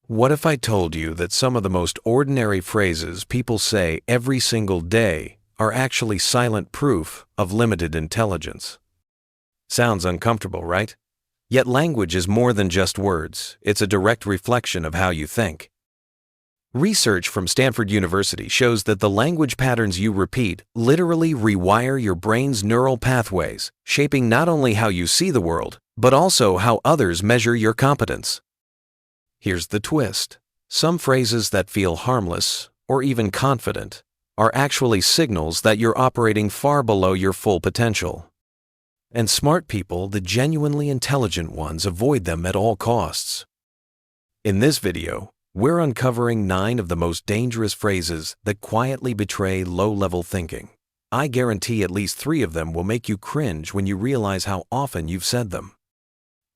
What if I told you that some of the most ordinary phrases people say every single day are actually silent proof of limited intelligence? Sounds uncomfortable, right? Yet language is more than just words. It's a direct reflection of how you think. Research from Stanford University shows that the language patterns you repeat literally rewire your brain's neural pathways, shaping not only how you see the world, but also how others measure your competence. Here's the twist. Some phrases that feel harmless, or even confident, are actually signals that you're operating far below your full potential. And smart people, the genuinely intelligent ones, avoid them at all costs. In this video, we're uncovering 9 of the most dangerous phrases that quietly betray low-level thinking. I guarantee at least 3 of them will make you cringe when you realize how often you've said them.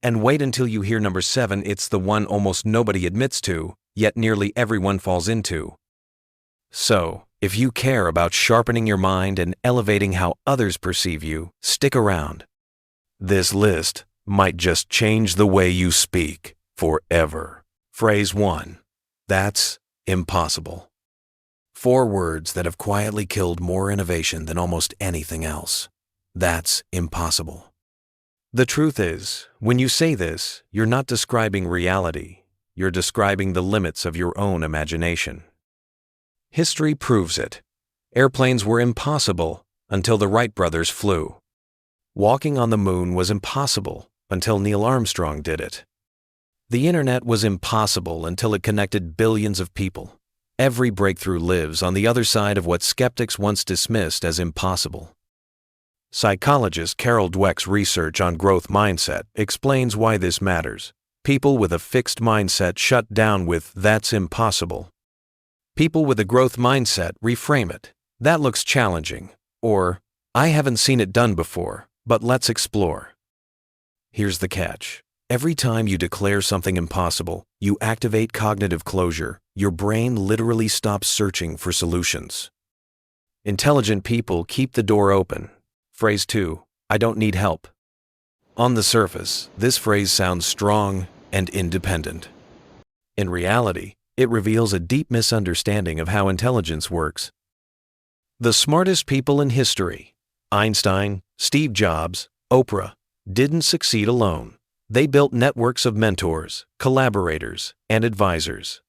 And wait until you hear number 7, it's the one almost nobody admits to, yet nearly everyone falls into. So, if you care about sharpening your mind and elevating how others perceive you, stick around. This list might just change the way you speak forever. Phrase 1. That's impossible. 4 words that have quietly killed more innovation than almost anything else. That's impossible. The truth is, when you say this, you're not describing reality. You're describing the limits of your own imagination. History proves it. Airplanes were impossible until the Wright brothers flew. Walking on the moon was impossible until Neil Armstrong did it. The internet was impossible until it connected billions of people. Every breakthrough lives on the other side of what skeptics once dismissed as impossible. Psychologist Carol Dweck's research on growth mindset explains why this matters. People with a fixed mindset shut down with "that's impossible." People with a growth mindset reframe it. "That looks challenging," or "I haven't seen it done before, but let's explore." Here's the catch. Every time you declare something impossible, you activate cognitive closure. Your brain literally stops searching for solutions. Intelligent people keep the door open. Phrase 2. I don't need help. On the surface, this phrase sounds strong and independent. In reality, it reveals a deep misunderstanding of how intelligence works. The smartest people in history, Einstein, Steve Jobs, Oprah, didn't succeed alone. They built networks of mentors, collaborators, and advisors.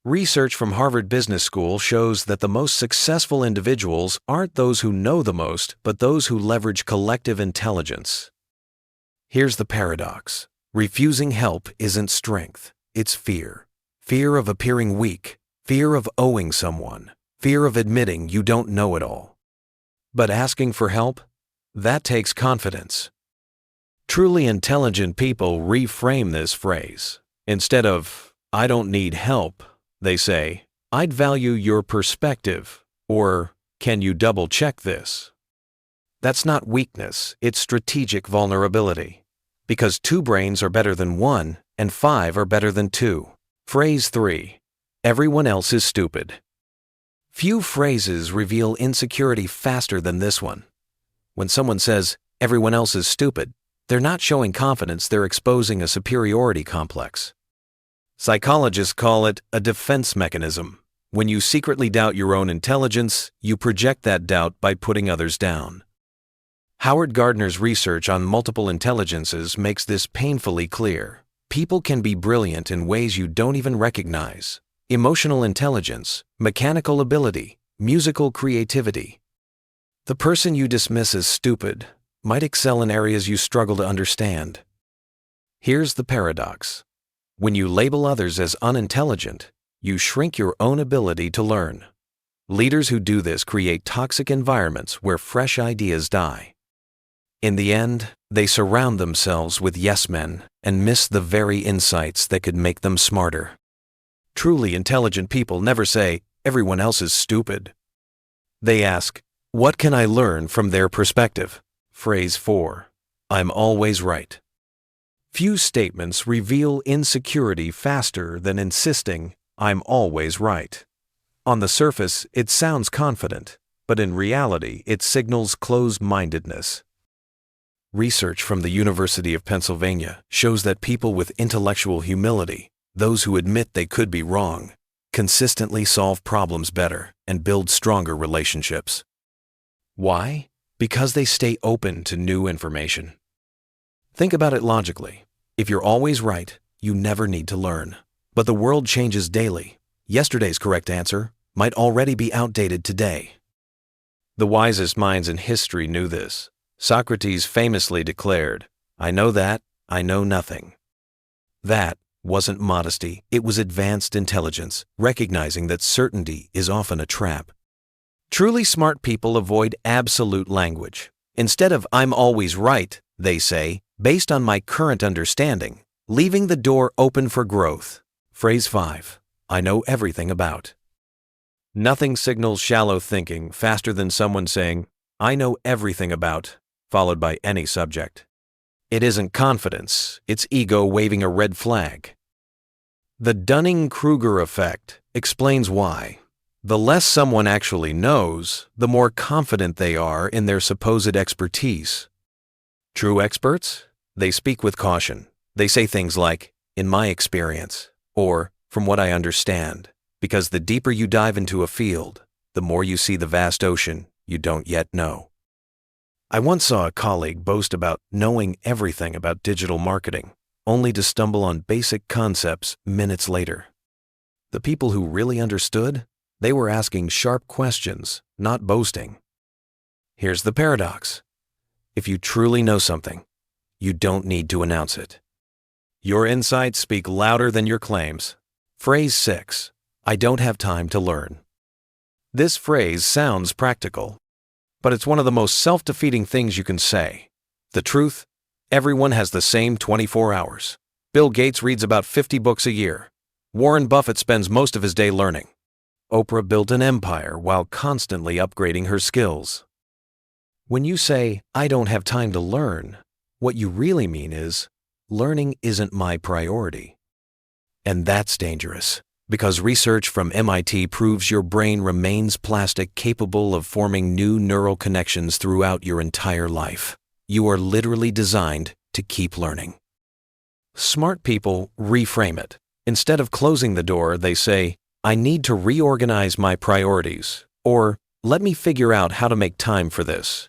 Research from Harvard Business School shows that the most successful individuals aren't those who know the most, but those who leverage collective intelligence. Here's the paradox. Refusing help isn't strength, it's fear. Fear of appearing weak, fear of owing someone, fear of admitting you don't know it all. But asking for help? That takes confidence. Truly intelligent people reframe this phrase. Instead of, "I don't need help," they say, "I'd value your perspective," or "Can you double-check this?" That's not weakness, it's strategic vulnerability. Because 2 brains are better than 1, and 5 are better than 2. Phrase 3. Everyone else is stupid. Few phrases reveal insecurity faster than this one. When someone says, "Everyone else is stupid," they're not showing confidence, they're exposing a superiority complex. Psychologists call it a defense mechanism. When you secretly doubt your own intelligence, you project that doubt by putting others down. Howard Gardner's research on multiple intelligences makes this painfully clear. People can be brilliant in ways you don't even recognize. Emotional intelligence, mechanical ability, musical creativity. The person you dismiss as stupid might excel in areas you struggle to understand. Here's the paradox. When you label others as unintelligent, you shrink your own ability to learn. Leaders who do this create toxic environments where fresh ideas die. In the end, they surround themselves with yes-men and miss the very insights that could make them smarter. Truly intelligent people never say, "Everyone else is stupid." They ask, "What can I learn from their perspective?" Phrase 4. I'm always right. Few statements reveal insecurity faster than insisting, "I'm always right." On the surface, it sounds confident, but in reality, it signals closed-mindedness. Research from the University of Pennsylvania shows that people with intellectual humility Those who admit they could be wrong consistently solve problems better and build stronger relationships. Why? Because they stay open to new information. Think about it logically. If you're always right, you never need to learn. But the world changes daily. Yesterday's correct answer might already be outdated today. The wisest minds in history knew this. Socrates famously declared, "I know that, I know nothing." That wasn't modesty, it was advanced intelligence, recognizing that certainty is often a trap. Truly smart people avoid absolute language. Instead of "I'm always right," they say, "Based on my current understanding," leaving the door open for growth. Phrase 5. I know everything about. Nothing signals shallow thinking faster than someone saying, "I know everything about," followed by any subject. It isn't confidence, it's ego waving a red flag. The Dunning-Kruger effect explains why. The less someone actually knows, the more confident they are in their supposed expertise. True experts? They speak with caution. They say things like, "in my experience," or "from what I understand," because the deeper you dive into a field, the more you see the vast ocean you don't yet know. I once saw a colleague boast about knowing everything about digital marketing, only to stumble on basic concepts minutes later. The people who really understood, they were asking sharp questions, not boasting. Here's the paradox. If you truly know something, you don't need to announce it. Your insights speak louder than your claims. Phrase 6. I don't have time to learn. This phrase sounds practical, but it's one of the most self-defeating things you can say. The truth? Everyone has the same 24 hours. Bill Gates reads about 50 books a year. Warren Buffett spends most of his day learning. Oprah built an empire while constantly upgrading her skills. When you say, "I don't have time to learn," what you really mean is, learning isn't my priority. And that's dangerous, because research from MIT proves your brain remains plastic, capable of forming new neural connections throughout your entire life. You are literally designed to keep learning. Smart people reframe it. Instead of closing the door, they say, "I need to reorganize my priorities," or "let me figure out how to make time for this."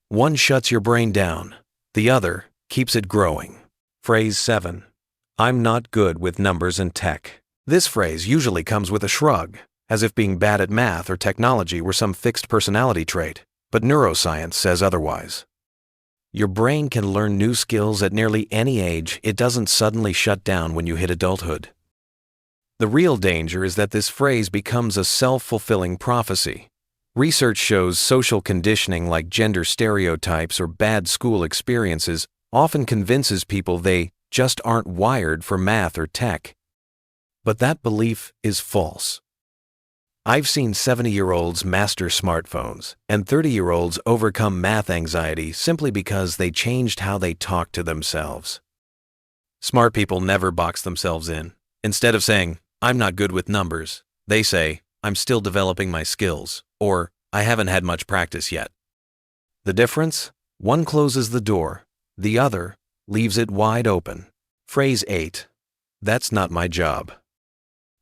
One shuts your brain down, the other keeps it growing. Phrase 7. I'm not good with numbers and tech. This phrase usually comes with a shrug, as if being bad at math or technology were some fixed personality trait, but neuroscience says otherwise. Your brain can learn new skills at nearly any age. It doesn't suddenly shut down when you hit adulthood. The real danger is that this phrase becomes a self-fulfilling prophecy. Research shows social conditioning like gender stereotypes or bad school experiences often convinces people they just aren't wired for math or tech. But that belief is false. I've seen 70-year-olds master smartphones and 30-year-olds overcome math anxiety simply because they changed how they talk to themselves. Smart people never box themselves in. Instead of saying, "I'm not good with numbers," they say, "I'm still developing my skills," or "I haven't had much practice yet." The difference? One closes the door, the other leaves it wide open. Phrase 8. That's not my job.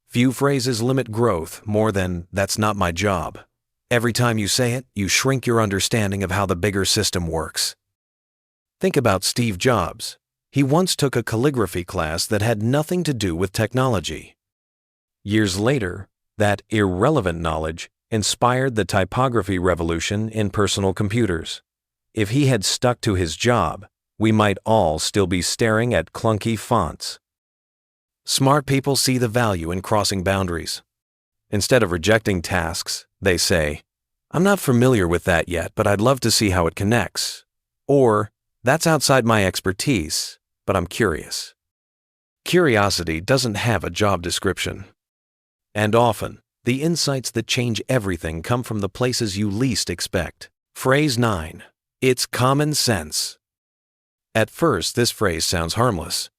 Few phrases limit growth more than "that's not my job." Every time you say it, you shrink your understanding of how the bigger system works. Think about Steve Jobs. He once took a calligraphy class that had nothing to do with technology. Years later, that irrelevant knowledge inspired the typography revolution in personal computers. If he had stuck to his job, we might all still be staring at clunky fonts. Smart people see the value in crossing boundaries. Instead of rejecting tasks, they say, "I'm not familiar with that yet, but I'd love to see how it connects." Or, "That's outside my expertise, but I'm curious." Curiosity doesn't have a job description. And often, the insights that change everything come from the places you least expect. Phrase 9. It's common sense. At first, this phrase sounds harmless.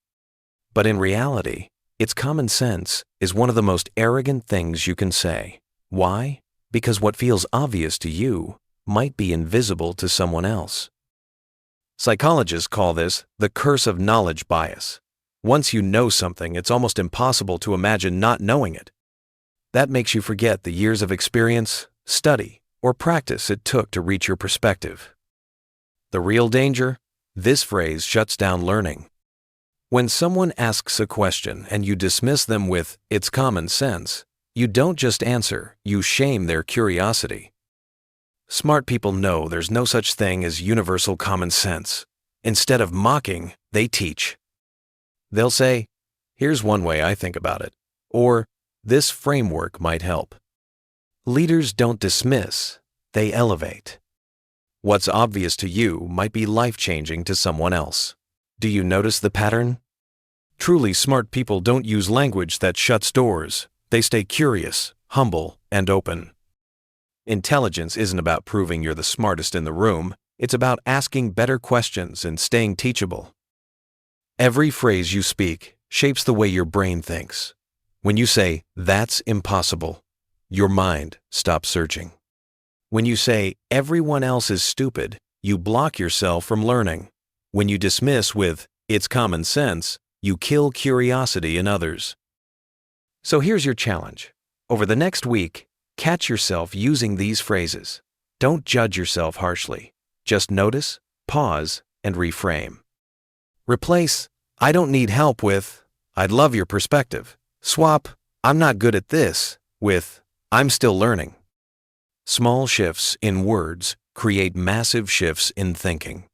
But in reality, it's common sense is one of the most arrogant things you can say. Why? Because what feels obvious to you might be invisible to someone else. Psychologists call this the curse of knowledge bias. Once you know something, it's almost impossible to imagine not knowing it. That makes you forget the years of experience, study, or practice it took to reach your perspective. The real danger? This phrase shuts down learning. When someone asks a question and you dismiss them with, "It's common sense," you don't just answer, you shame their curiosity. Smart people know there's no such thing as universal common sense. Instead of mocking, they teach. They'll say, "Here's one way I think about it," or "This framework might help." Leaders don't dismiss, they elevate. What's obvious to you might be life-changing to someone else. Do you notice the pattern? Truly smart people don't use language that shuts doors. They stay curious, humble, and open. Intelligence isn't about proving you're the smartest in the room. It's about asking better questions and staying teachable. Every phrase you speak shapes the way your brain thinks. When you say, "That's impossible," your mind stops searching. When you say, "Everyone else is stupid," you block yourself from learning. When you dismiss with, "It's common sense," you kill curiosity in others. So here's your challenge. Over the next week, catch yourself using these phrases. Don't judge yourself harshly. Just notice, pause, and reframe. Replace, "I don't need help" with, "I'd love your perspective." Swap, "I'm not good at this" with, "I'm still learning." Small shifts in words create massive shifts in thinking.